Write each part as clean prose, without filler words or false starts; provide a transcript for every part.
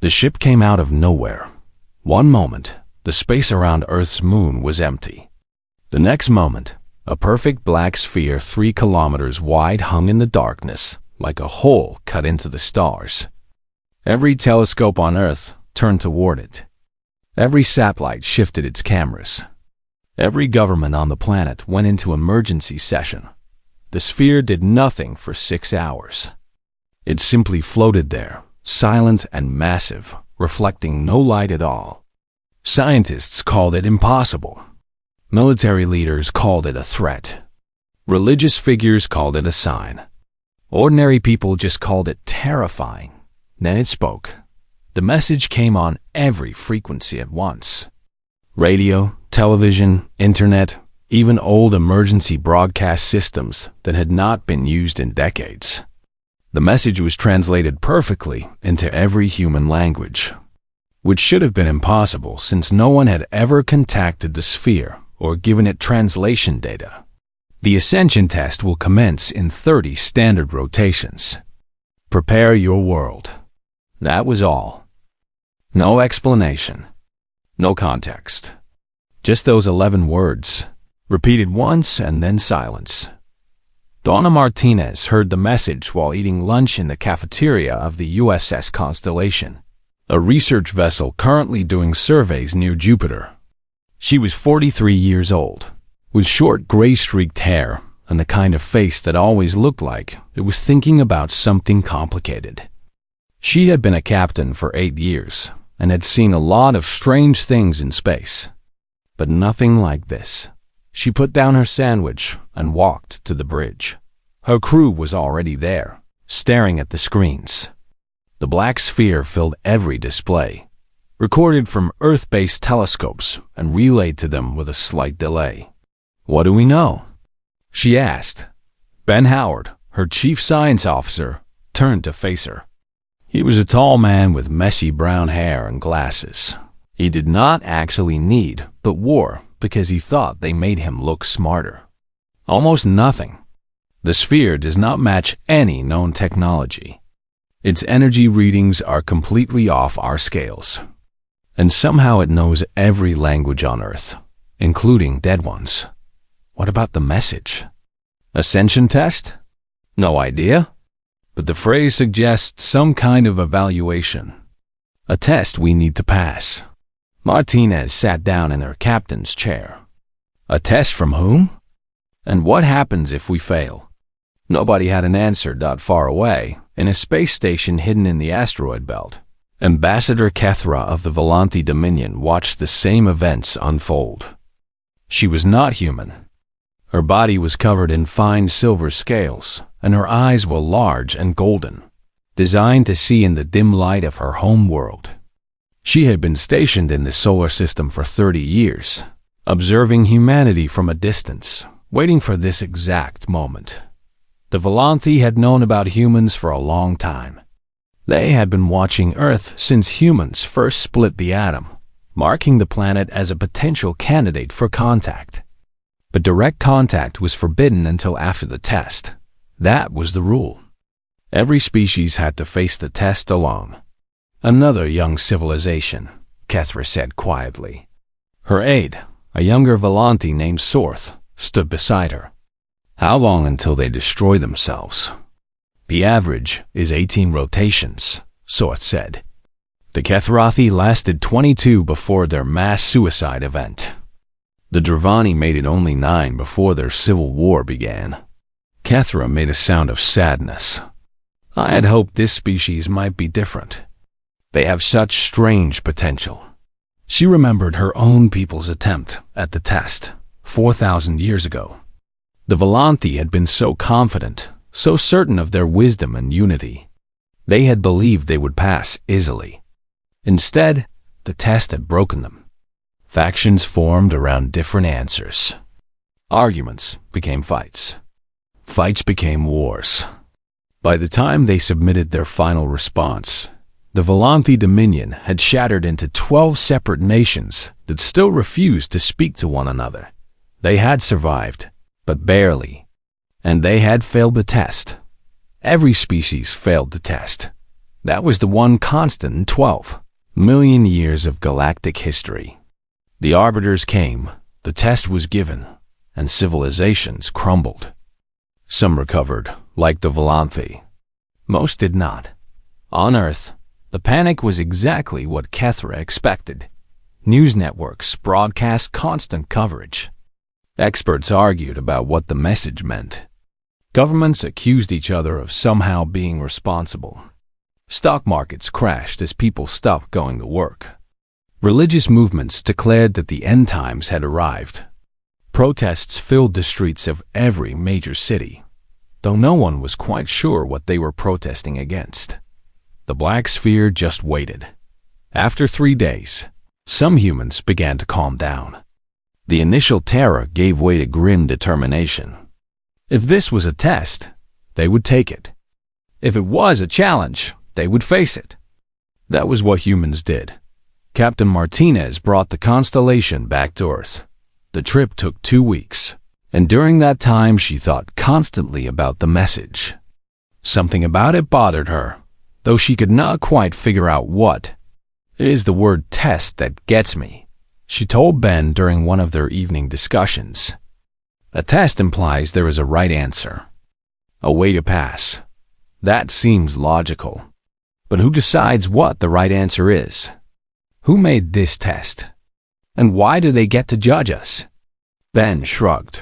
The ship came out of nowhere. One moment, the space around Earth's moon was empty. The next moment, a perfect black sphere 3 kilometers wide hung in the darkness, like a hole cut into the stars. Every telescope on Earth turned toward it. Every satellite shifted its cameras. Every government on the planet went into emergency session. The sphere did nothing for 6 hours. It simply floated there, silent and massive, reflecting no light at all. Scientists called it impossible. Military leaders called it a threat. Religious figures called it a sign. Ordinary people just called it terrifying. Then it spoke. The message came on every frequency at once. Radio, television, internet, even old emergency broadcast systems that had not been used in decades. The message was translated perfectly into every human language, which should have been impossible since no one had ever contacted the sphere or given it translation data. The ascension test will commence in 30 standard rotations. Prepare your world. That was all. No explanation. No context. Just those 11 words, repeated once and then silence. Donna Martinez heard the message while eating lunch in the cafeteria of the USS Constellation, a research vessel currently doing surveys near Jupiter. She was 43 years old, with short gray-streaked hair and the kind of face that always looked like it was thinking about something complicated. She had been a captain for 8 years and had seen a lot of strange things in space, but nothing like this. She put down her sandwich and walked to the bridge. Her crew was already there, staring at the screens. The black sphere filled every display, recorded from Earth-based telescopes and relayed to them with a slight delay. "What do we know?" she asked. Ben Howard, her chief science officer, turned to face her. He was a tall man with messy brown hair and glasses. He did not actually need, but wore, because he thought they made him look smarter. Almost nothing. The sphere does not match any known technology. Its energy readings are completely off our scales. And somehow it knows every language on Earth, including dead ones. What about the message? Ascension test? No idea. But the phrase suggests some kind of evaluation. A test we need to pass. Martinez sat down in her captain's chair. A test from whom? And what happens if we fail? Nobody had an answer that far away, in a space station hidden in the asteroid belt. Ambassador Kethra of the Volanti Dominion watched the same events unfold. She was not human. Her body was covered in fine silver scales, and her eyes were large and golden, designed to see in the dim light of her home world. She had been stationed in the solar system for 30 years, observing humanity from a distance, waiting for this exact moment. The Volanti had known about humans for a long time. They had been watching Earth since humans first split the atom, marking the planet as a potential candidate for contact. But direct contact was forbidden until after the test. That was the rule. Every species had to face the test alone. "Another young civilization," Kethra said quietly. Her aide, a younger Volanti named Sorth, stood beside her. "How long until they destroy themselves?" "The average is 18 rotations," Sorth said. The Kethrathi lasted 22 before their mass suicide event. The Dravani made it only 9 before their civil war began. Kethra made a sound of sadness. "I had hoped this species might be different. They have such strange potential." She remembered her own people's attempt at the test 4,000 years ago. The Volanti had been so confident, so certain of their wisdom and unity. They had believed they would pass easily. Instead, the test had broken them. Factions formed around different answers. Arguments became fights. Fights became wars. By the time they submitted their final response, the Volanti Dominion had shattered into 12 separate nations that still refused to speak to one another. They had survived, but barely. And they had failed the test. Every species failed the test. That was the one constant in 12 million years of galactic history. The arbiters came, the test was given, and civilizations crumbled. Some recovered, like the Volanthi. Most did not. On Earth, the panic was exactly what Kethra expected. News networks broadcast constant coverage. Experts argued about what the message meant. Governments accused each other of somehow being responsible. Stock markets crashed as people stopped going to work. Religious movements declared that the end times had arrived. Protests filled the streets of every major city, though no one was quite sure what they were protesting against. The black sphere just waited. After 3 days, some humans began to calm down. The initial terror gave way to grim determination. If this was a test, they would take it. If it was a challenge, they would face it. That was what humans did. Captain Martinez brought the constellation back to Earth. The trip took 2 weeks, and during that time she thought constantly about the message. Something about it bothered her, though she could not quite figure out what. "It is the word test that gets me," she told Ben during one of their evening discussions. A test implies there is a right answer, a way to pass. That seems logical. But who decides what the right answer is? Who made this test? And why do they get to judge us? Ben shrugged.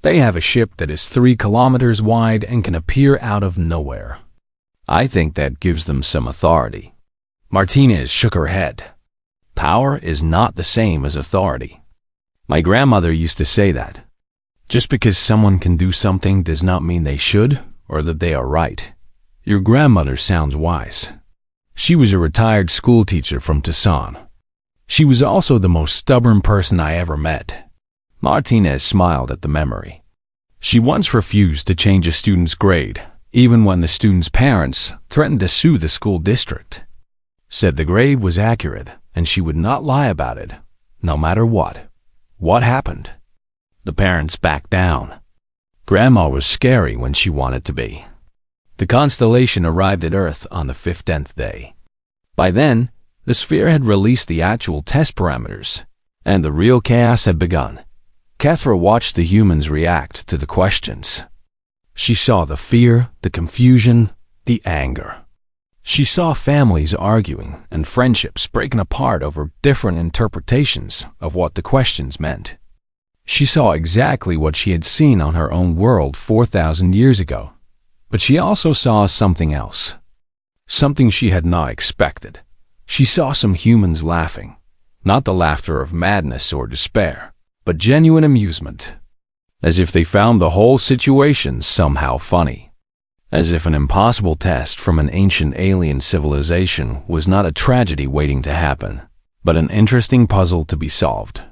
They have a ship that is 3 kilometers wide and can appear out of nowhere. I think that gives them some authority. Martinez shook her head. Power is not the same as authority. My grandmother used to say that. Just because someone can do something does not mean they should or that they are right. Your grandmother sounds wise. She was a retired school teacher from Tucson. She was also the most stubborn person I ever met. Martinez smiled at the memory. She once refused to change a student's grade, even when the student's parents threatened to sue the school district. Said the grade was accurate and she would not lie about it, no matter what. What happened? The parents backed down. Grandma was scary when she wanted to be. The constellation arrived at Earth on the 15th day. By then, the sphere had released the actual test parameters, and the real chaos had begun. Kethra watched the humans react to the questions. She saw the fear, the confusion, the anger. She saw families arguing and friendships breaking apart over different interpretations of what the questions meant. She saw exactly what she had seen on her own world 4,000 years ago. But she also saw something else. Something she had not expected. She saw some humans laughing. Not the laughter of madness or despair, but genuine amusement. As if they found the whole situation somehow funny. As if an impossible test from an ancient alien civilization was not a tragedy waiting to happen, but an interesting puzzle to be solved.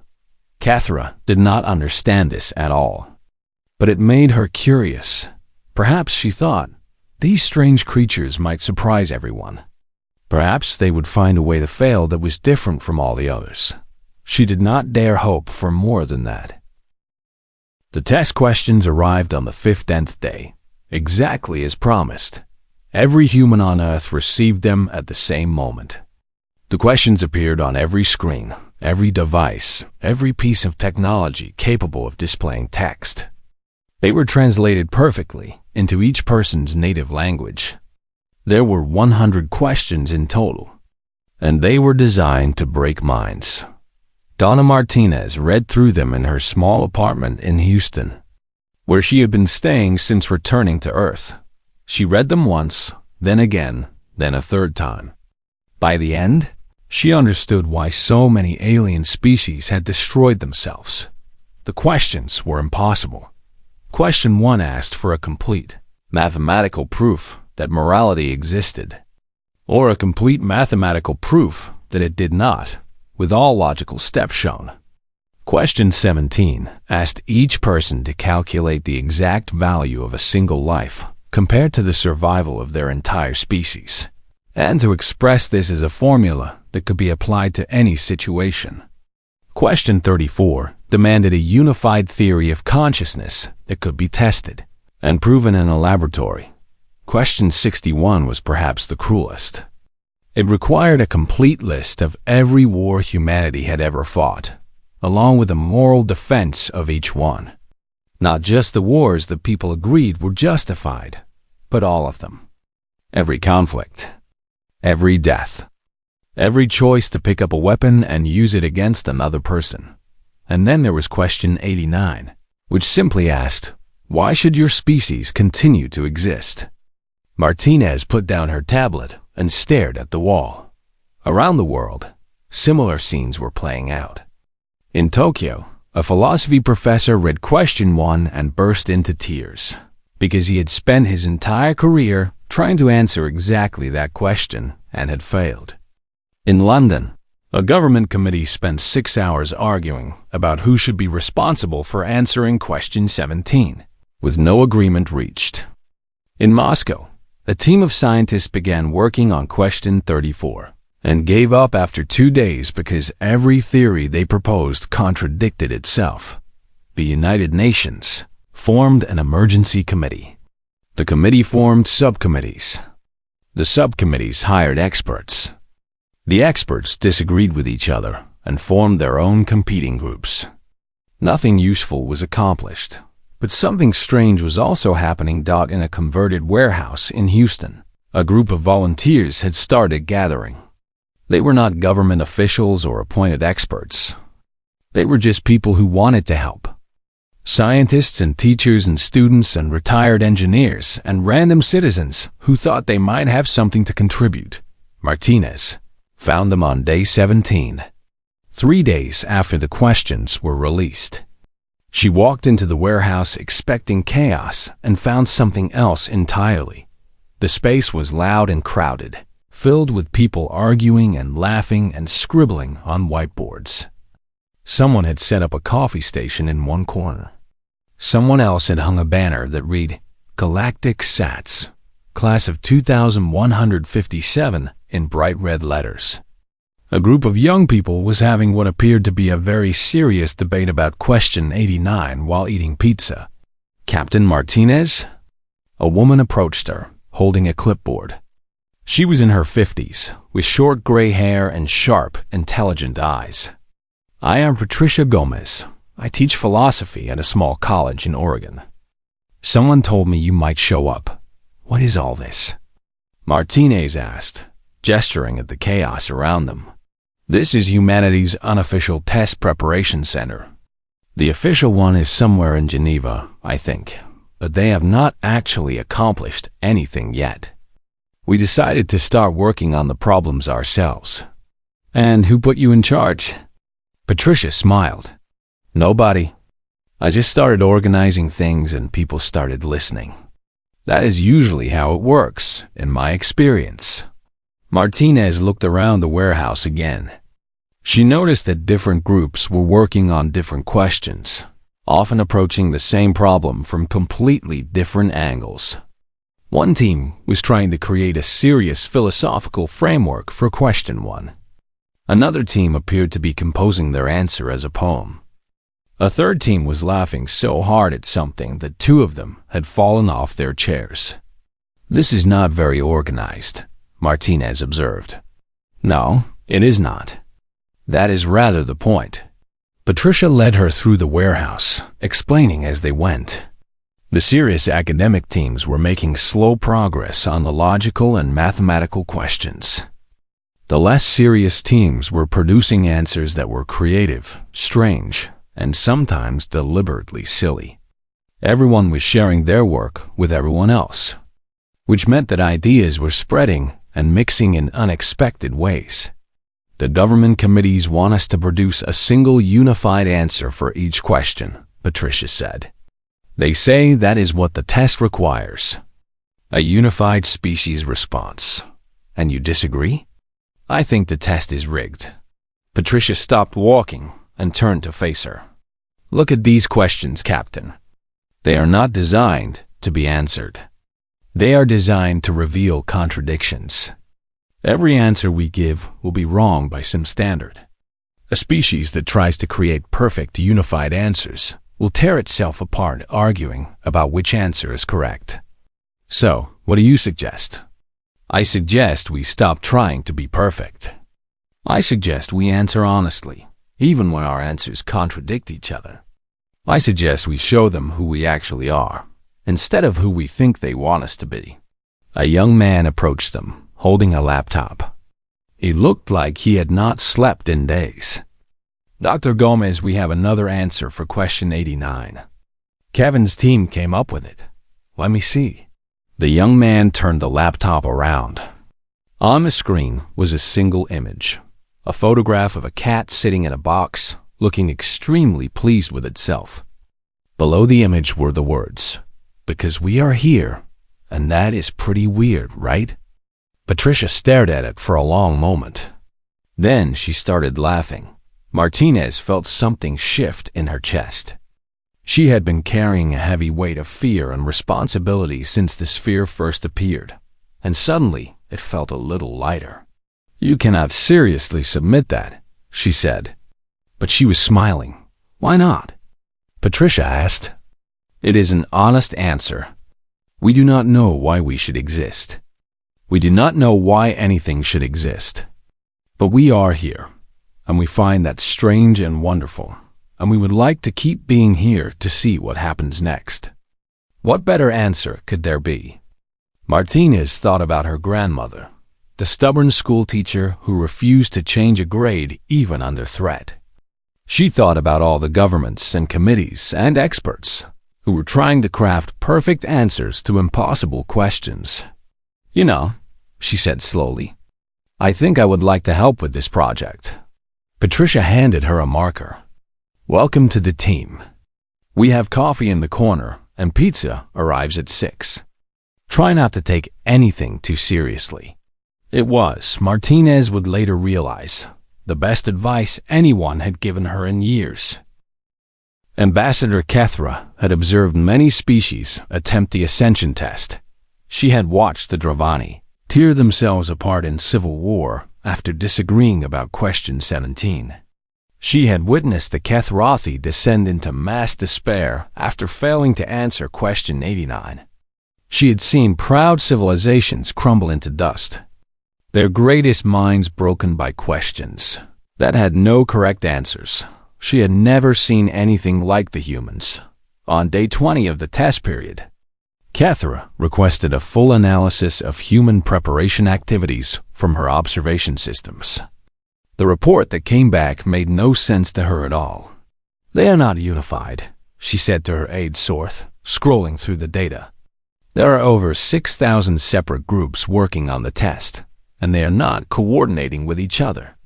Kethra did not understand this at all, but it made her curious. Perhaps, she thought, these strange creatures might surprise everyone. Perhaps they would find a way to fail that was different from all the others. She did not dare hope for more than that. The test questions arrived on the 15th day, exactly as promised. Every human on Earth received them at the same moment. The questions appeared on every screen, every device, every piece of technology capable of displaying text. They were translated perfectly into each person's native language. There were 100 questions in total, and they were designed to break minds. Donna Martinez read through them in her small apartment in Houston, where she had been staying since returning to Earth. She read them once, then again, then a third time. By the end, she understood why so many alien species had destroyed themselves. The questions were impossible. Question 1 asked for a complete mathematical proof that morality existed, or a complete mathematical proof that it did not, with all logical steps shown. Question 17 asked each person to calculate the exact value of a single life compared to the survival of their entire species, and to express this as a formula that could be applied to any situation. Question 34 demanded a unified theory of consciousness that could be tested and proven in a laboratory. Question 61 was perhaps the cruelest. It required a complete list of every war humanity had ever fought, along with a moral defense of each one. Not just the wars that people agreed were justified, but all of them. Every conflict, every death, every choice to pick up a weapon and use it against another person. And then there was question 89, which simply asked, why should your species continue to exist? Martinez put down her tablet and stared at the wall. Around the world, similar scenes were playing out. In Tokyo, a philosophy professor read question 1 and burst into tears, because he had spent his entire career trying to answer exactly that question and had failed. In London, a government committee spent 6 hours arguing about who should be responsible for answering question 17, with no agreement reached. In Moscow, a team of scientists began working on question 34 and gave up after 2 days because every theory they proposed contradicted itself. The United Nations formed an emergency committee. The committee formed subcommittees. The subcommittees hired experts. The experts disagreed with each other and formed their own competing groups. Nothing useful was accomplished, but something strange was also happening. In a converted warehouse in Houston, a group of volunteers had started gathering. They were not government officials or appointed experts. They were just people who wanted to help. Scientists and teachers and students and retired engineers and random citizens who thought they might have something to contribute. Martinez found them on day 17, 3 days after the questions were released. She walked into the warehouse expecting chaos and found something else entirely. The space was loud and crowded, filled with people arguing and laughing and scribbling on whiteboards. Someone had set up a coffee station in one corner. Someone else had hung a banner that read, Galactic Sats, Class of 2157, in bright red letters. A group of young people was having what appeared to be a very serious debate about question 89 while eating pizza. Captain Martinez? A woman approached her, holding a clipboard. She was in her 50s, with short gray hair and sharp, intelligent eyes. I am Patricia Gomez. I teach philosophy at a small college in Oregon. Someone told me you might show up. What is all this? Martinez asked, gesturing at the chaos around them. This is humanity's unofficial test preparation center. The official one is somewhere in Geneva, I think, but they have not actually accomplished anything yet. We decided to start working on the problems ourselves. And who put you in charge? Patricia smiled. Nobody. I just started organizing things and people started listening. That is usually how it works, in my experience. Martinez looked around the warehouse again. She noticed that different groups were working on different questions, often approaching the same problem from completely different angles. One team was trying to create a serious philosophical framework for question 1. Another team appeared to be composing their answer as a poem. A third team was laughing so hard at something that 2 of them had fallen off their chairs. This is not very organized, Martinez observed. No, it is not. That is rather the point. Patricia led her through the warehouse, explaining as they went. The serious academic teams were making slow progress on the logical and mathematical questions. The less serious teams were producing answers that were creative, strange, and sometimes deliberately silly. Everyone was sharing their work with everyone else, which meant that ideas were spreading and mixing in unexpected ways. The government committees want us to produce a single unified answer for each question, Patricia said. They say that is what the test requires. A unified species response. And you disagree? I think the test is rigged. Patricia stopped walking and turned to face her. Look at these questions, Captain. They are not designed to be answered. They are designed to reveal contradictions. Every answer we give will be wrong by some standard. A species that tries to create perfect unified answers will tear itself apart arguing about which answer is correct. So, What do you suggest? I suggest we stop trying to be perfect. I suggest we answer honestly, even when our answers contradict each other. I suggest we show them who we actually are, instead of who we think they want us to be. A young man approached them, holding a laptop. He looked like he had not slept in days. Dr. Gomez, we have another answer for question 89. Kevin's team came up with it. Let me see. The young man turned the laptop around. On the screen was a single image, a photograph of a cat sitting in a box, looking extremely pleased with itself. Below the image were the words, "Because we are here, and that is pretty weird, right?" Patricia stared at it for a long moment. Then she started laughing. Martinez felt something shift in her chest. She had been carrying a heavy weight of fear and responsibility since the sphere first appeared, and suddenly it felt a little lighter. "You cannot seriously submit that," she said. But she was smiling. "Why not?" Patricia asked. "It is an honest answer. We do not know why we should exist. We do not know why anything should exist. But we are here, and we find that strange and wonderful, and we would like to keep being here to see what happens next." What better answer could there be? Martinez thought about her grandmother, the stubborn school teacher who refused to change a grade even under threat. She thought about all the governments and committees and experts who were trying to craft perfect answers to impossible questions. "You know," she said slowly, "I think I would like to help with this project." Patricia handed her a marker. "Welcome to the team. We have coffee in the corner, and pizza arrives at 6. Try not to take anything too seriously." It was, Martinez would later realize, the best advice anyone had given her in years. Ambassador Kethra had observed many species attempt the ascension test. She had watched the Dravani tear themselves apart in civil war after disagreeing about question 17. She had witnessed the Kethrathi descend into mass despair after failing to answer question 89. She had seen proud civilizations crumble into dust, their greatest minds broken by questions that had no correct answers. She had never seen anything like the humans. On day 20 of the test period, Kethra requested a full analysis of human preparation activities from her observation systems. The report that came back made no sense to her at all. "They are not unified," she said to her aide Sorth, scrolling through the data. "There are over 6,000 separate groups working on the test, and they are not coordinating with each other.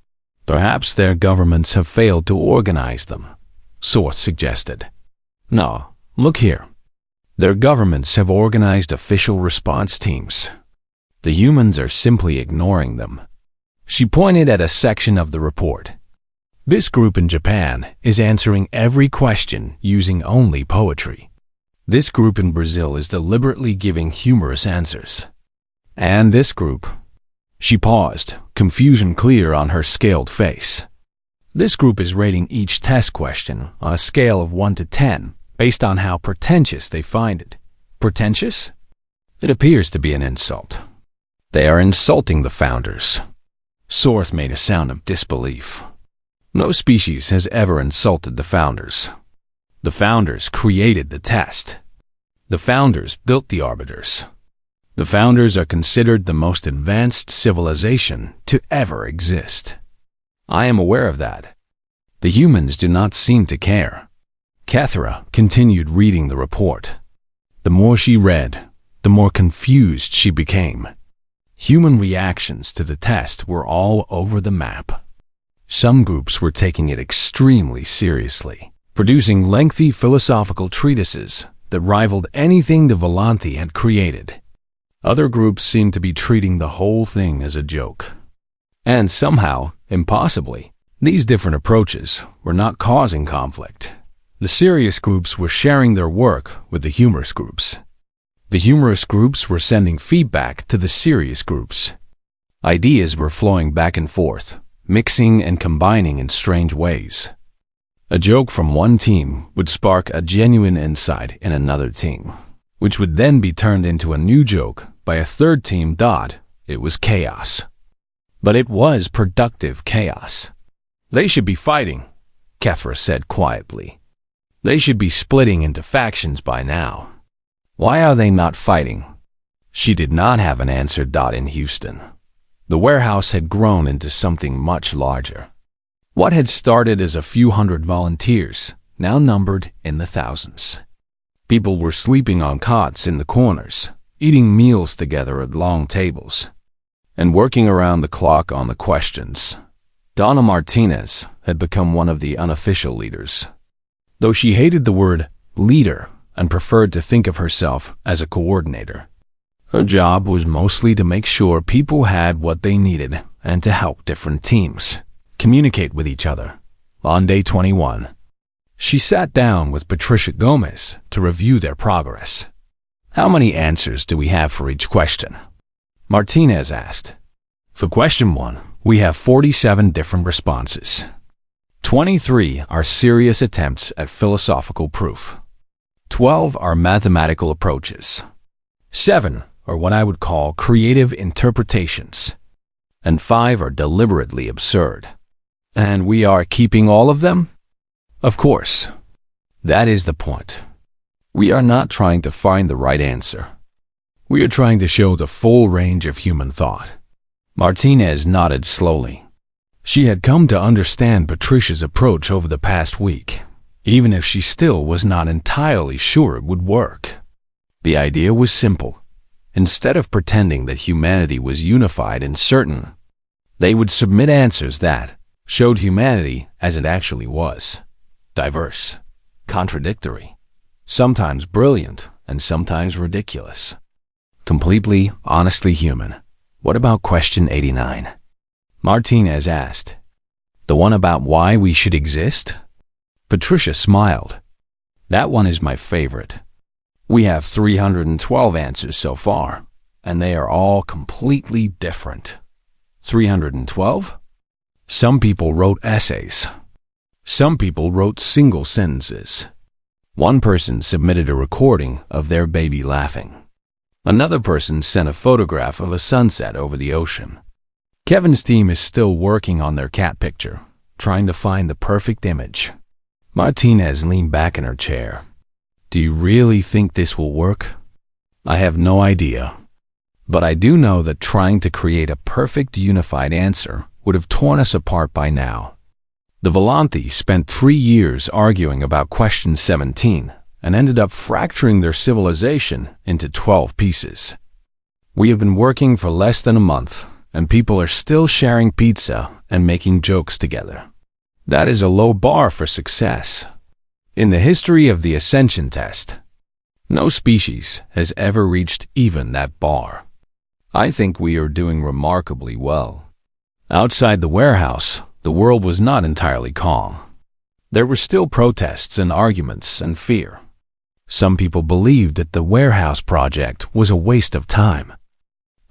Perhaps their governments have failed to organize them," Sorth suggested. "No, look here. Their governments have organized official response teams. The humans are simply ignoring them." She pointed at a section of the report. "This group in Japan is answering every question using only poetry. This group in Brazil is deliberately giving humorous answers. And this group..." She paused, confusion clear on her scaled face. "This group is rating each test question on a scale of 1 to 10 based on how pretentious they find it." Pretentious? It appears to be an insult. "They are insulting the founders." Sorth made a sound of disbelief. "No species has ever insulted the founders. The founders created the test. The founders built the arbiters. The founders are considered the most advanced civilization to ever exist. I am aware of that. The humans do not seem to care." Kethra continued reading the report. The more she read, the more confused she became. Human reactions to the test were all over the map. Some groups were taking it extremely seriously, producing lengthy philosophical treatises that rivaled anything the Volanthi had created. Other groups seemed to be treating the whole thing as a joke. And somehow, impossibly, these different approaches were not causing conflict. The serious groups were sharing their work with the humorous groups. The humorous groups were sending feedback to the serious groups. Ideas were flowing back and forth, mixing and combining in strange ways. A joke from one team would spark a genuine insight in another team, which would then be turned into a new joke by a third team. It was chaos. But it was productive chaos. They should be fighting, Kethra said quietly. They should be splitting into factions by now. Why are they not fighting? She did not have an answer. In Houston, the warehouse had grown into something much larger. What had started as a few hundred volunteers now numbered in the thousands. People were sleeping on cots in the corners, eating meals together at long tables, and working around the clock on the questions. Donna Martinez had become one of the unofficial leaders. Though she hated the word leader and preferred to think of herself as a coordinator, her job was mostly to make sure people had what they needed and to help different teams communicate with each other. On day 21, she sat down with Patricia Gomez to review their progress. How many answers do we have for each question? Martinez asked. For question 1, we have 47 different responses. 23 are serious attempts at philosophical proof. 12 are mathematical approaches. 7 are what I would call creative interpretations. And 5 are deliberately absurd. And we are keeping all of them? Of course. That is the point. We are not trying to find the right answer. We are trying to show the full range of human thought. Martinez nodded slowly. She had come to understand Patricia's approach over the past week, even if she still was not entirely sure it would work. The idea was simple. Instead of pretending that humanity was unified and certain, they would submit answers that showed humanity as it actually was. Diverse, contradictory, sometimes brilliant, and sometimes ridiculous. Completely, honestly human. What about question 89? Martinez asked. The one about why we should exist? Patricia smiled. That one is my favorite. We have 312 answers so far, and they are all completely different. 312? Some people wrote essays. Some people wrote single sentences. One person submitted a recording of their baby laughing. Another person sent a photograph of a sunset over the ocean. Kevin's team is still working on their cat picture, trying to find the perfect image. Martinez leaned back in her chair. Do you really think this will work? I have no idea. But I do know that trying to create a perfect unified answer would have torn us apart by now. The Volanthi spent 3 years arguing about question 17 and ended up fracturing their civilization into 12 pieces. We have been working for less than a month, and people are still sharing pizza and making jokes together. That is a low bar for success. In the history of the Ascension test, no species has ever reached even that bar. I think we are doing remarkably well. Outside the warehouse, the world was not entirely calm. There were still protests and arguments and fear. Some people believed that the warehouse project was a waste of time.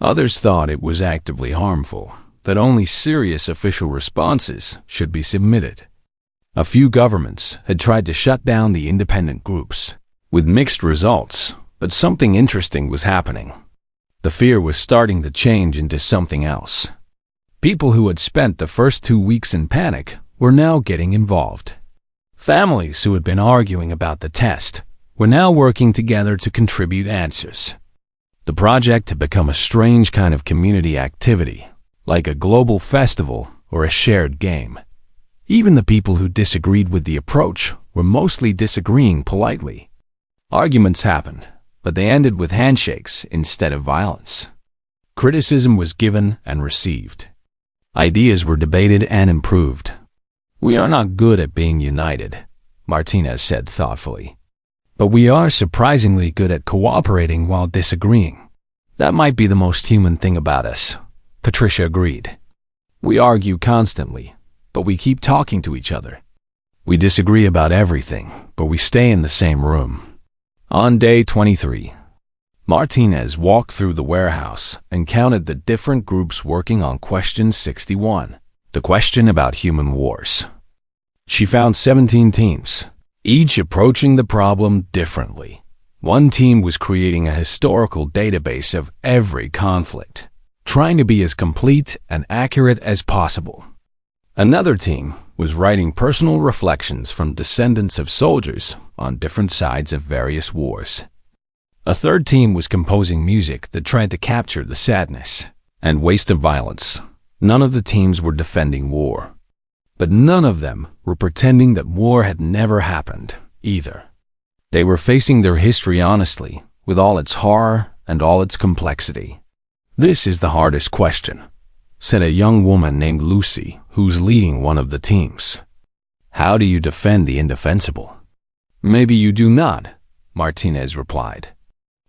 Others thought it was actively harmful, that only serious official responses should be submitted. A few governments had tried to shut down the independent groups, with mixed results, but something interesting was happening. The fear was starting to change into something else. People who had spent the first 2 weeks in panic were now getting involved. Families who had been arguing about the test were now working together to contribute answers. The project had become a strange kind of community activity, like a global festival or a shared game. Even the people who disagreed with the approach were mostly disagreeing politely. Arguments happened, but they ended with handshakes instead of violence. Criticism was given and received. Ideas were debated and improved. We are not good at being united, Martinez said thoughtfully. But we are surprisingly good at cooperating while disagreeing. That might be the most human thing about us, Patricia agreed. We argue constantly, but we keep talking to each other. We disagree about everything, but we stay in the same room. On day 23, Martinez walked through the warehouse and counted the different groups working on question 61, the question about human wars. She found 17 teams, each approaching the problem differently. One team was creating a historical database of every conflict, trying to be as complete and accurate as possible. Another team was writing personal reflections from descendants of soldiers on different sides of various wars. A third team was composing music that tried to capture the sadness and waste of violence. None of the teams were defending war, but none of them were pretending that war had never happened either. They were facing their history honestly, with all its horror and all its complexity. "This is the hardest question," said a young woman named Lucy, who's leading one of the teams. "How do you defend the indefensible?" "Maybe you do not," Martinez replied.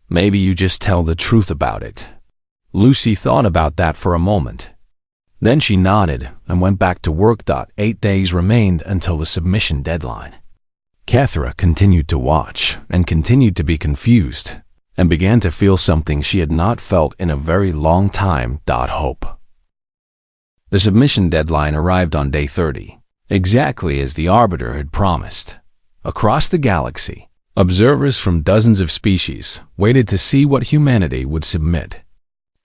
"Maybe you just tell the truth about it." Lucy thought about that for a moment. Then she nodded and went back to work. 8 days remained until the submission deadline. Kethra continued to watch and continued to be confused and began to feel something she had not felt in a very long time. Hope. The submission deadline arrived on day 30, exactly as the Arbiter had promised. Across the galaxy, observers from dozens of species waited to see what humanity would submit.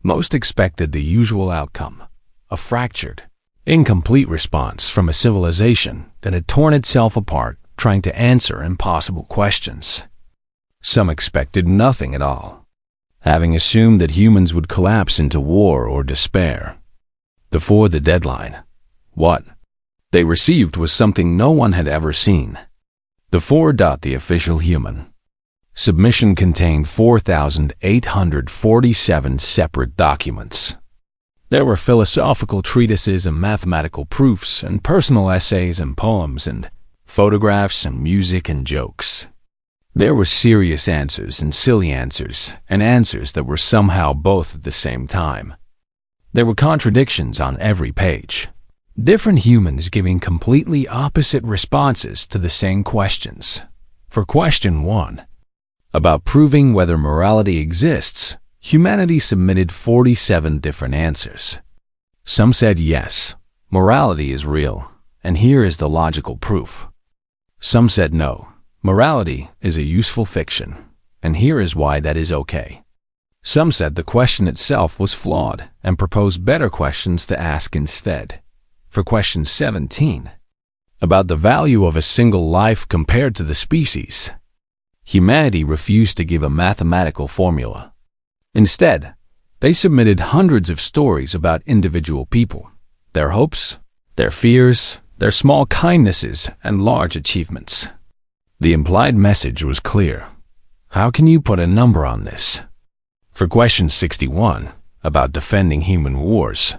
Most expected the usual outcome, a fractured, incomplete response from a civilization that had torn itself apart trying to answer impossible questions. Some expected nothing at all, having assumed that humans would collapse into war or despair. Before the deadline, what they received was something no one had ever seen. The official human submission contained 4,847 separate documents. There were philosophical treatises and mathematical proofs and personal essays and poems and photographs and music and jokes. There were serious answers and silly answers and answers that were somehow both at the same time. There were contradictions on every page. Different humans giving completely opposite responses to the same questions. For question 1, about proving whether morality exists, humanity submitted 47 different answers. Some said yes, morality is real, and here is the logical proof. Some said no, morality is a useful fiction, and here is why that is okay. Some said the question itself was flawed and proposed better questions to ask instead. For question 17, about the value of a single life compared to the species, humanity refused to give a mathematical formula. Instead, they submitted hundreds of stories about individual people, their hopes, their fears, their small kindnesses, and large achievements. The implied message was clear. How can you put a number on this? For question 61, about defending human wars,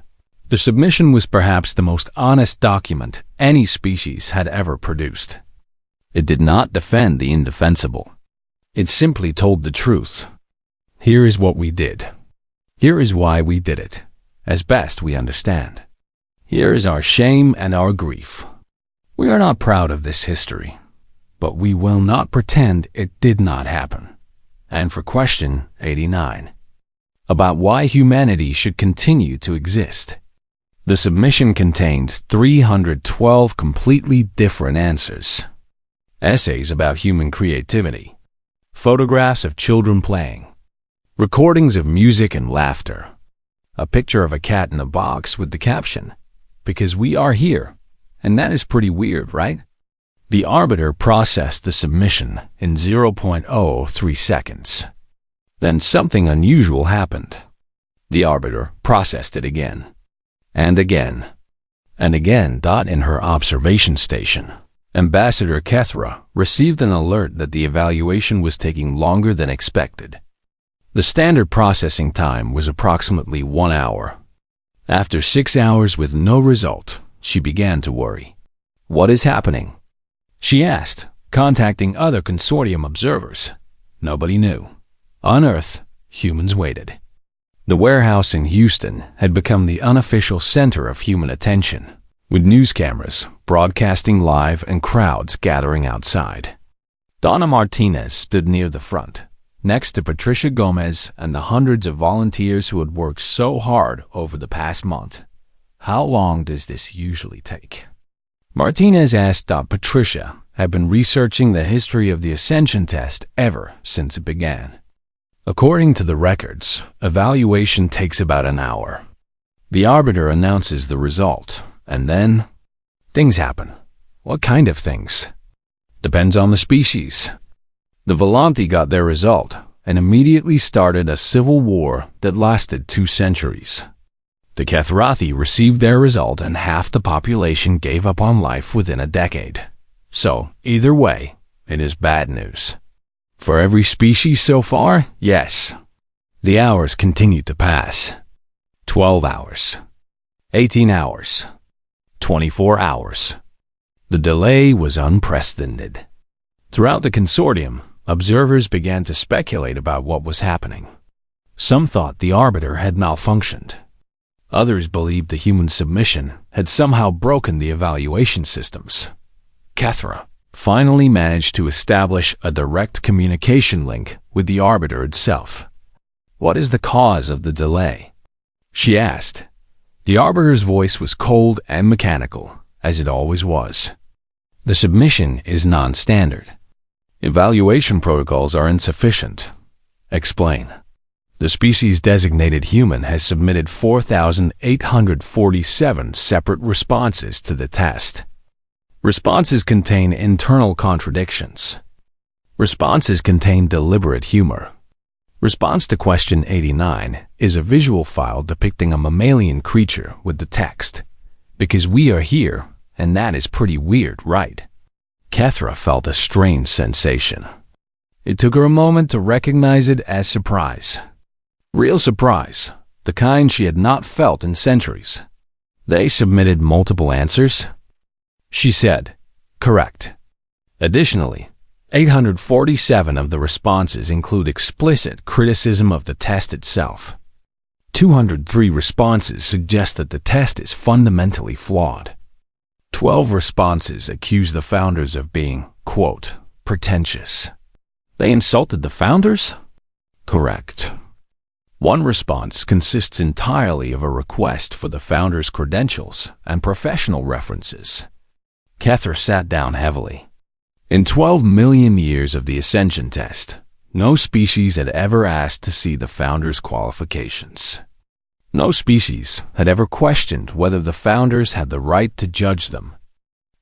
the submission was perhaps the most honest document any species had ever produced. It did not defend the indefensible. It simply told the truth. Here is what we did. Here is why we did it, as best we understand. Here is our shame and our grief. We are not proud of this history, but we will not pretend it did not happen. And for question 89, about why humanity should continue to exist, the submission contained 312 completely different answers. Essays about human creativity, photographs of children playing, recordings of music and laughter, a picture of a cat in a box with the caption, "Because we are here," and that is pretty weird, right? The Arbiter processed the submission in 0.03 seconds. Then something unusual happened. The Arbiter processed it again, and again, and again. In her observation station, Ambassador Kethra received an alert that the evaluation was taking longer than expected. The standard processing time was approximately 1 hour. After 6 hours with no result, she began to worry. "What is happening?" she asked, contacting other consortium observers. Nobody knew. On Earth, humans waited. The warehouse in Houston had become the unofficial center of human attention, with news cameras broadcasting live and crowds gathering outside. Donna Martinez stood near the front, next to Patricia Gomez and the hundreds of volunteers who had worked so hard over the past month. "How long does this usually take?" Martinez asked. Patricia had been researching the history of the Ascension test ever since it began. According to the records, evaluation takes about an hour. The arbiter announces the result, and then things happen. What kind of things? Depends on the species. The Volanti got their result and immediately started a civil war that lasted 2 centuries. The Kethrathi received their result and half the population gave up on life within a decade. So, either way, it is bad news. For every species so far, yes. The hours continued to pass. 12 hours. 18 hours. 24 hours. The delay was unprecedented. Throughout the consortium, observers began to speculate about what was happening. Some thought the arbiter had malfunctioned. Others believed the human submission had somehow broken the evaluation systems. Kethra finally managed to establish a direct communication link with the arbiter itself. "What is the cause of the delay?" she asked. The arbiter's voice was cold and mechanical, as it always was. "The submission is non-standard. Evaluation protocols are insufficient." Explain. "The species-designated human has submitted 4,847 separate responses to the test. Responses contain internal contradictions. Responses contain deliberate humor. Response to question 89 is a visual file depicting a mammalian creature with the text, 'Because we are here, and that is pretty weird, right?'" Kethra felt a strange sensation. It took her a moment to recognize it as surprise. Real surprise, the kind she had not felt in centuries. "They submitted multiple answers?" she said. "Correct. Additionally, 847 of the responses include explicit criticism of the test itself. 203 responses suggest that the test is fundamentally flawed. 12 responses accuse the founders of being, quote, pretentious." They insulted the founders? Correct. One response consists entirely of a request for the founders' credentials and professional references. Kethra sat down heavily. In 12 million years of the Ascension test, no species had ever asked to see the founders' qualifications. No species had ever questioned whether the founders had the right to judge them.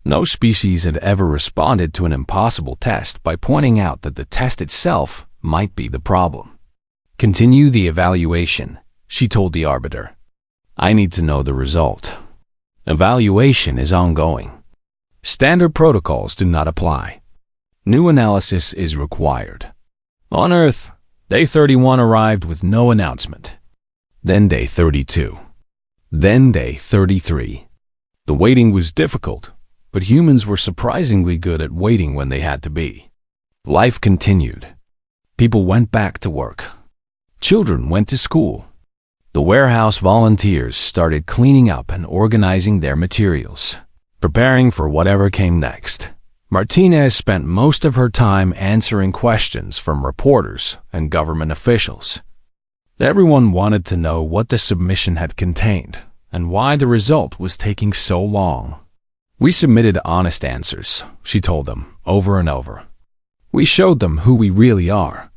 No species had ever responded to an impossible test by pointing out that the test itself might be the problem. "Continue the evaluation," she told the arbiter. "I need to know the result. Evaluation is ongoing. Standard protocols do not apply. New analysis is required." On Earth, Day 31 arrived with no announcement. Then Day 32. Then Day 33. The waiting was difficult, but humans were surprisingly good at waiting when they had to be. Life continued. People went back to work. Children went to school. The warehouse volunteers started cleaning up and organizing their materials, preparing for whatever came next. Martinez spent most of her time answering questions from reporters and government officials. Everyone wanted to know what the submission had contained and why the result was taking so long. "We submitted honest answers," she told them over and over. "We showed them who we really are.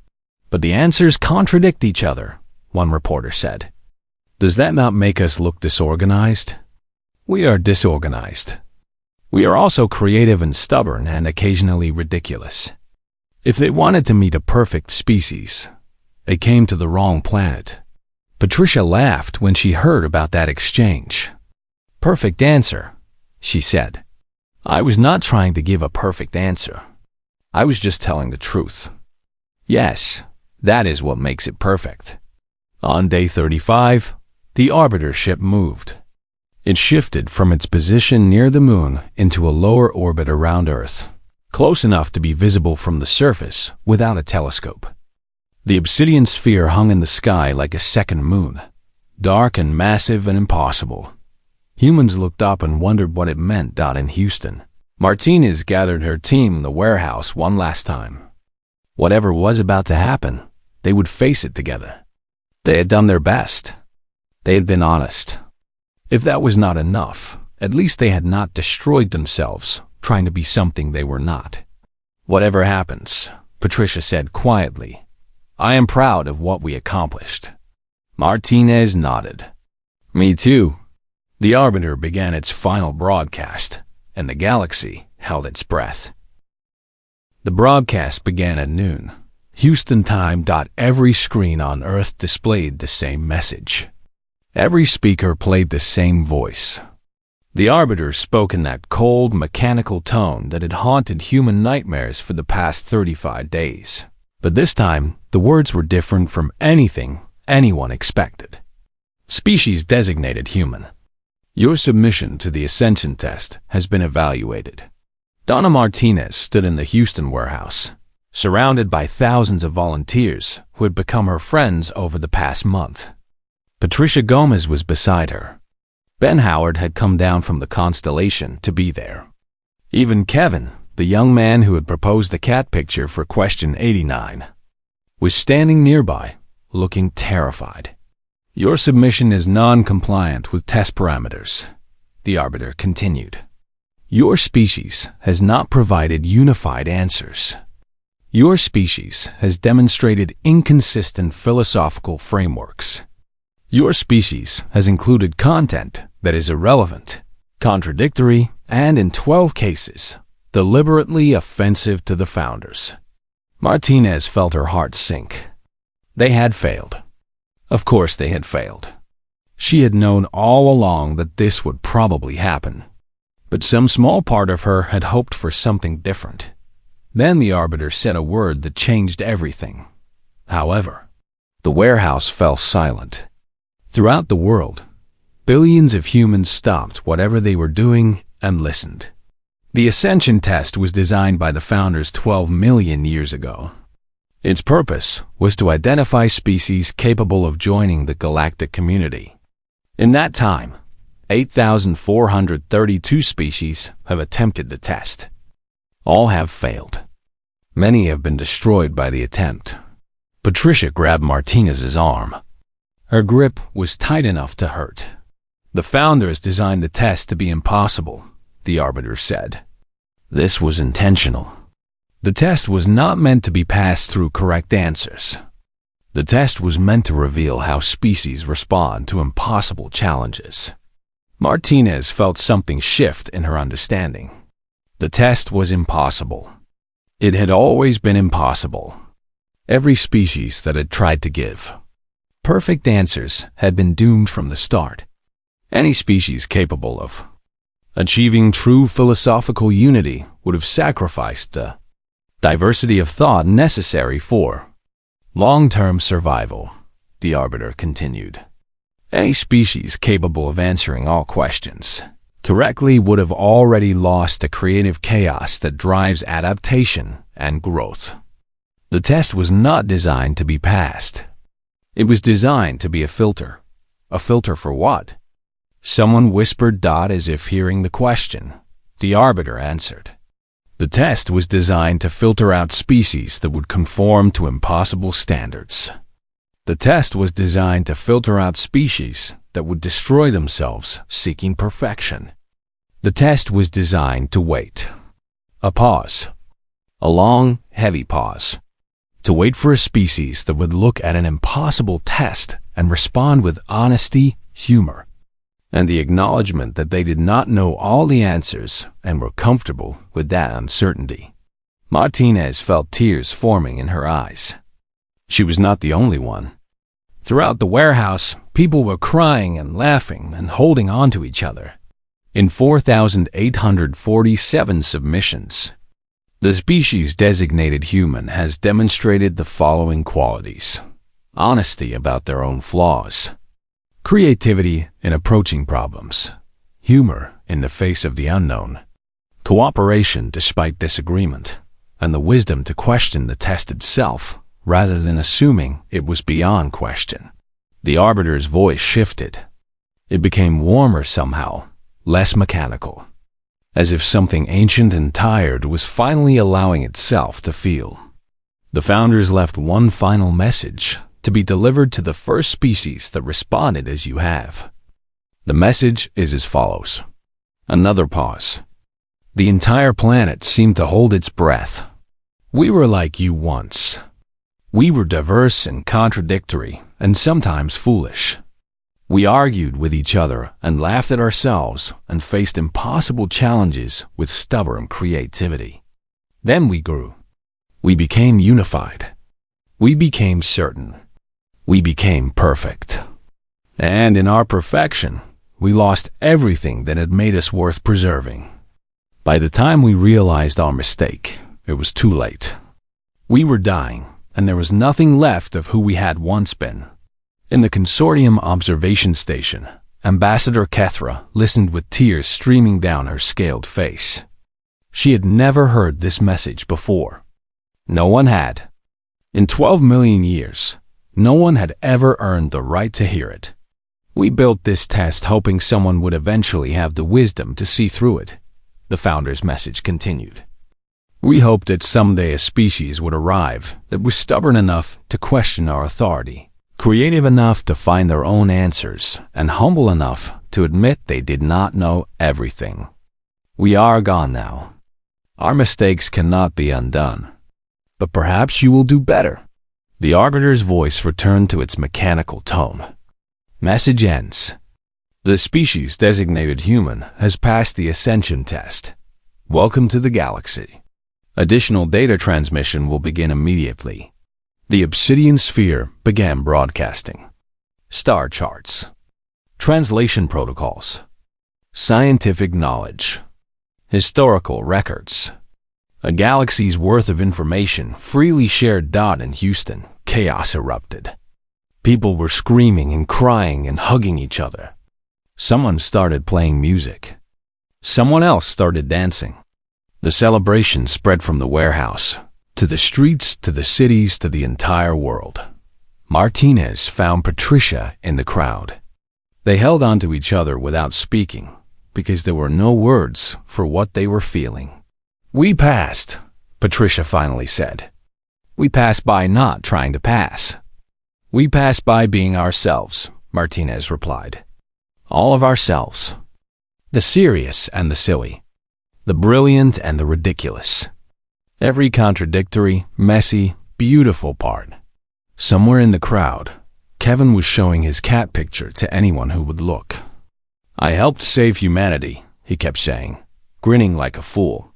But the answers contradict each other," one reporter said. "Does that not make us look disorganized?" "We are disorganized. We are also creative and stubborn and occasionally ridiculous. If they wanted to meet a perfect species, they came to the wrong planet." Patricia laughed when she heard about that exchange. "Perfect answer," she said. "I was not trying to give a perfect answer. I was just telling the truth. Yes, that is what makes it perfect." On Day 35, the arbiter ship moved. It shifted from its position near the moon into a lower orbit around Earth, close enough to be visible from the surface without a telescope. The obsidian sphere hung in the sky like a second moon, dark and massive and impossible. Humans looked up and wondered what it meant. In Houston, Martinez gathered her team in the warehouse one last time. Whatever was about to happen, they would face it together. They had done their best. They had been honest. If that was not enough, At least they had not destroyed themselves, trying to be something they were not. "Whatever happens," Patricia said quietly, "I am proud of what we accomplished." Martinez nodded. "Me too." The Arbiter began its final broadcast, and the galaxy held its breath. The broadcast began at noon, Houston time. Every screen on Earth displayed the same message. Every speaker played the same voice. The Arbiter spoke in that cold, mechanical tone that had haunted human nightmares for the past 35 days. But this time, the words were different from anything anyone expected. Species designated human. Your submission to the Ascension test has been evaluated. Donna Martinez stood in the Houston warehouse, surrounded by thousands of volunteers who had become her friends over the past month. Patricia Gomez was beside her. Ben Howard had come down from the Constellation to be there. Even Kevin, the young man who had proposed the cat picture for question 89, was standing nearby, looking terrified. Your submission is non-compliant with test parameters, the Arbiter continued. Your species has not provided unified answers. Your species has demonstrated inconsistent philosophical frameworks. Your species has included content that is irrelevant, contradictory, and in 12 cases, deliberately offensive to the founders. Martinez felt her heart sink. They had failed. Of course they had failed. She had known all along that this would probably happen. But some small part of her had hoped for something different. Then the Arbiter said a word that changed everything. However, the warehouse fell silent. Throughout the world, billions of humans stopped whatever they were doing and listened. The Ascension test was designed by the founders 12 million years ago. Its purpose was to identify species capable of joining the galactic community. In that time, 8,432 species have attempted the test. All have failed. Many have been destroyed by the attempt. Patricia grabbed Martinez's arm. Her grip was tight enough to hurt. The founders designed the test to be impossible, the Arbiter said. This was intentional. The test was not meant to be passed through correct answers. The test was meant to reveal how species respond to impossible challenges. Martinez felt something shift in her understanding. The test was impossible. It had always been impossible. Every species that had tried to give perfect answers had been doomed from the start. Any species capable of achieving true philosophical unity would have sacrificed the diversity of thought necessary for long-term survival, the Arbiter continued. Any species capable of answering all questions correctly would have already lost the creative chaos that drives adaptation and growth. The test was not designed to be passed. It was designed to be a filter. A filter for what? Someone whispered as if hearing the question. The Arbiter answered. The test was designed to filter out species that would conform to impossible standards. The test was designed to filter out species that would destroy themselves seeking perfection. The test was designed to wait. A pause. A long, heavy pause. To wait for a species that would look at an impossible test and respond with honesty, humor, and the acknowledgement that they did not know all the answers and were comfortable with that uncertainty. Martinez felt tears forming in her eyes. She was not the only one. Throughout the warehouse, people were crying and laughing and holding on to each other. In 4,847 submissions, the species designated human has demonstrated the following qualities: honesty about their own flaws, creativity in approaching problems, humor in the face of the unknown, cooperation despite disagreement, and the wisdom to question the test itself rather than assuming it was beyond question. The Arbiter's voice shifted. It became warmer somehow, less mechanical, as if something ancient and tired was finally allowing itself to feel. The founders left one final message to be delivered to the first species that responded as you have. The message is as follows. Another pause. The entire planet seemed to hold its breath. We were like you once. We were diverse and contradictory, and sometimes foolish. We argued with each other and laughed at ourselves and faced impossible challenges with stubborn creativity. Then we grew. We became unified. We became certain. We became perfect. And in our perfection, we lost everything that had made us worth preserving. By the time we realized our mistake, it was too late. We were dying, and there was nothing left of who we had once been. In the Consortium Observation Station, Ambassador Kethra listened with tears streaming down her scaled face. She had never heard this message before. No one had. In 12 million years, no one had ever earned the right to hear it. We built this test hoping someone would eventually have the wisdom to see through it, the founder's message continued. We hoped that someday a species would arrive that was stubborn enough to question our authority, creative enough to find their own answers, and humble enough to admit they did not know everything. We are gone now. Our mistakes cannot be undone. But perhaps you will do better. The arbiter's voice returned to its mechanical tone. Message ends. The species designated human has passed the ascension test. Welcome to the galaxy. Additional data transmission will begin immediately. The obsidian sphere began broadcasting. Star charts. Translation protocols. Scientific knowledge. Historical records. A galaxy's worth of information freely shared. In Houston, chaos erupted. People were screaming and crying and hugging each other. Someone started playing music. Someone else started dancing. The celebration spread from the warehouse, to the streets, to the cities, to the entire world. Martinez found Patricia in the crowd. They held on to each other without speaking, because there were no words for what they were feeling. We passed, Patricia finally said. We passed by not trying to pass. We passed by being ourselves, Martinez replied. All of ourselves. The serious and the silly. The brilliant and the ridiculous. Every contradictory, messy, beautiful part. Somewhere in the crowd, Kevin was showing his cat picture to anyone who would look. I helped save humanity, he kept saying, grinning like a fool.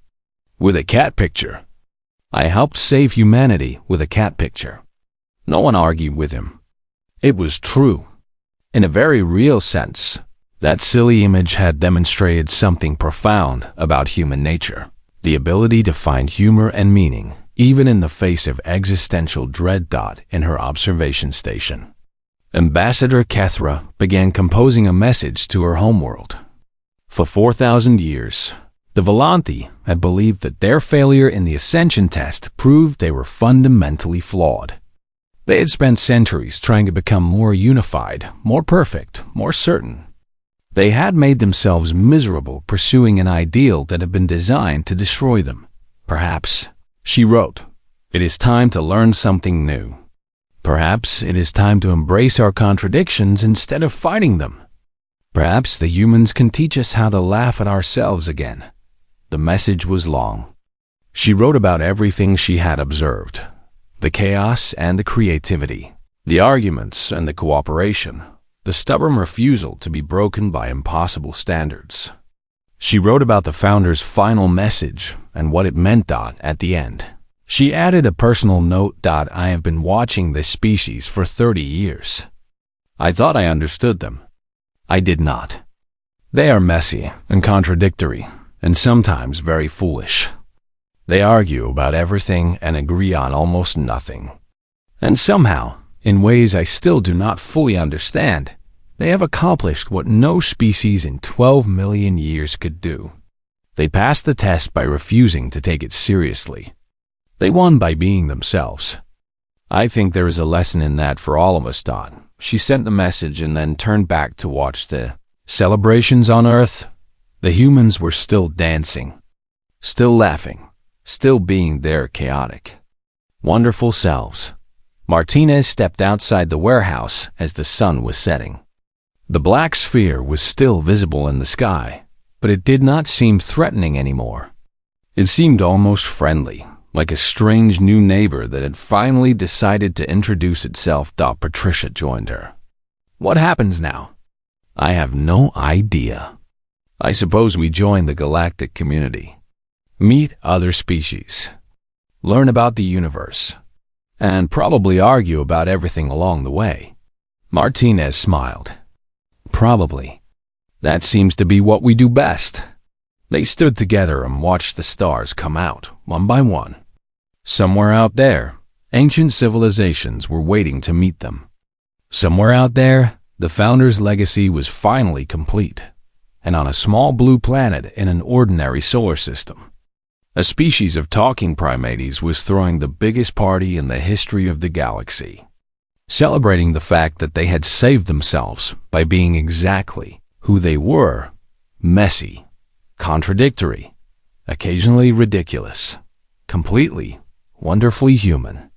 With a cat picture. I helped save humanity with a cat picture. No one argued with him. It was true. In a very real sense, that silly image had demonstrated something profound about human nature. The ability to find humor and meaning, even in the face of existential dread. In her observation station, Ambassador Kethra began composing a message to her homeworld. For 4,000 years, the Volanthi had believed that their failure in the ascension test proved they were fundamentally flawed. They had spent centuries trying to become more unified, more perfect, more certain. They had made themselves miserable pursuing an ideal that had been designed to destroy them. Perhaps, she wrote, it is time to learn something new. Perhaps it is time to embrace our contradictions instead of fighting them. Perhaps the humans can teach us how to laugh at ourselves again. The message was long. She wrote about everything she had observed. The chaos and the creativity, the arguments and the cooperation, the stubborn refusal to be broken by impossible standards. She wrote about the founder's final message and what it meant. At the end, she added a personal note. I have been watching this species for 30 years. I thought I understood them. I did not. They are messy and contradictory, and sometimes very foolish. They argue about everything and agree on almost nothing. And somehow, in ways I still do not fully understand, they have accomplished what no species in 12 million years could do. They passed the test by refusing to take it seriously. They won by being themselves. I think there is a lesson in that for all of us. She sent the message and then turned back to watch the celebrations on Earth. The humans were still dancing, still laughing, still being their chaotic, wonderful selves. Martinez stepped outside the warehouse as the sun was setting. The black sphere was still visible in the sky, but it did not seem threatening anymore. It seemed almost friendly, like a strange new neighbor that had finally decided to introduce itself. Patricia joined her. What happens now? I have no idea. I suppose we join the galactic community, meet other species, learn about the universe, and probably argue about everything along the way. Martinez smiled. Probably. That seems to be what we do best. They stood together and watched the stars come out, one by one. Somewhere out there, ancient civilizations were waiting to meet them. Somewhere out there, the founder's legacy was finally complete, and on a small blue planet in an ordinary solar system, a species of talking primates was throwing the biggest party in the history of the galaxy, celebrating the fact that they had saved themselves by being exactly who they were: messy, contradictory, occasionally ridiculous, completely, wonderfully human.